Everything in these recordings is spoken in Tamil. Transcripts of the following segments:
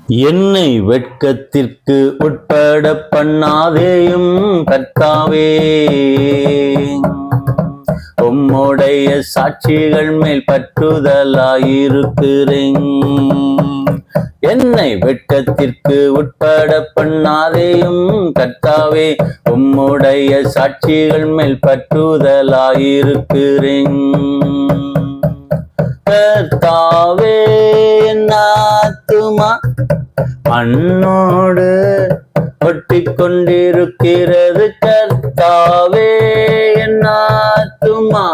என்னை வெட்கத்திற்கு உட்பட பண்ணாதேயும் கர்த்தாவே, உம்முடைய சாட்சிகள் மேல் பற்றுதலாயிருக்கிறேன். என்னை வெட்கத்திற்கு உட்பட பண்ணாதேயும் கர்த்தாவே, உம்முடைய சாட்சிகள் மேல் பற்றுதலாயிருக்கிறேன். கர்த்தாவே, என் ஆத்துமா மண்ணோடு ஒட்டி கொண்டிருக்கிறது. கர்த்தாவே, என் ஆத்துமா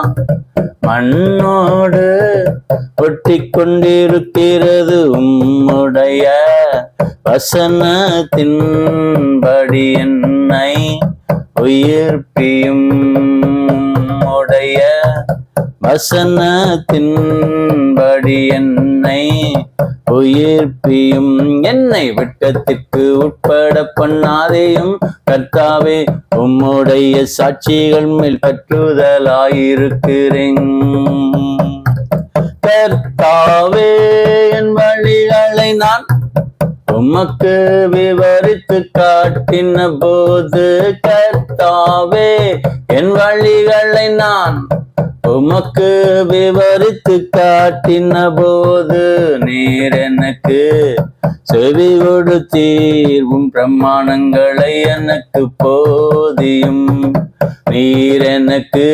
மண்ணோடு ஒட்டி கொண்டிருக்கிறது. உம்முடைய வசனத்தின்படி என்னை உயிர்ப்பியும். உம்முடைய வசனத்தின்படி என்னை உயிர்ப்பியும். என்னை வெட்கத்திற்கு உட்பட பண்ணாதேயும் கர்த்தாவே, உம்முடைய சாட்சிகள் மேல் பற்றுதலாயிருக்கிறேன். கர்த்தாவே, என் வழிகளை நான் உமக்கு விவரித்து காட்டின போது, கர்த்தாவே, என் வழிகளை நான் உமக்கு விவரித்து காட்டின போது, நீர் எனக்கு செவி கொடுத்தீர். உம் பிரமாணங்களை எனக்கு போதியும். நீர் எனக்கு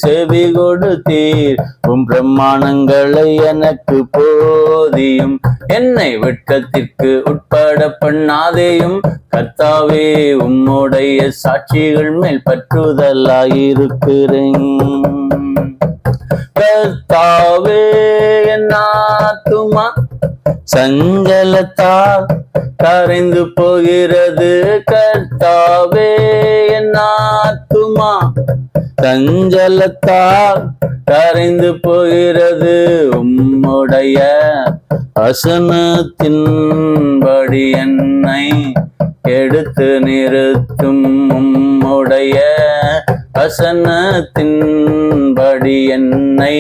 செவி கொடுத்தீர். உம் பிரமாணங்களை எனக்கு போதியும். என்னை வெட்கத்திற்கு உட்பட பண்ணாதேயும் கர்த்தாவே, உம்முடைய சாட்சிகள் மேல் பற்றுதலாயிருக்கிறேன். கர்த்தாவே, என் ஆத்துமா சஞ்சலத்தால் கரைந்து போகிறது. கர்த்தாவே, என் ஆத்துமா சஞ்சலத்தால் கரைந்து போகிறது. உம்முடைய வசனத்தின்படி என்னை எடுத்து நிறுத்தும். உம்முடைய வசனத்தின்படி என்னை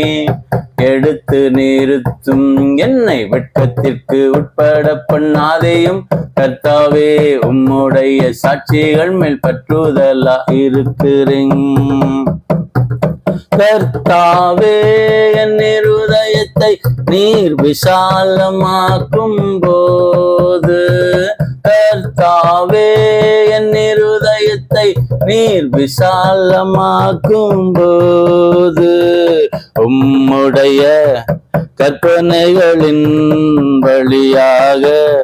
எடுத்து நிறுத்தும். என்னை வெட்கத்திற்கு உட்பட பண்ணாதேயும் கர்த்தாவே, உம்முடைய சாட்சிகள் மேல் பற்றுதலாயிருக்கிறேன். கர்த்தாவே, என் இருதயத்தை நீர் விசாலமாக்கும் போது, கர்த்தாவே, என் இருதயத்தை நீர் விசாலமாக்கும் போது, உம்முடைய கற்பனைகளின் வழியாக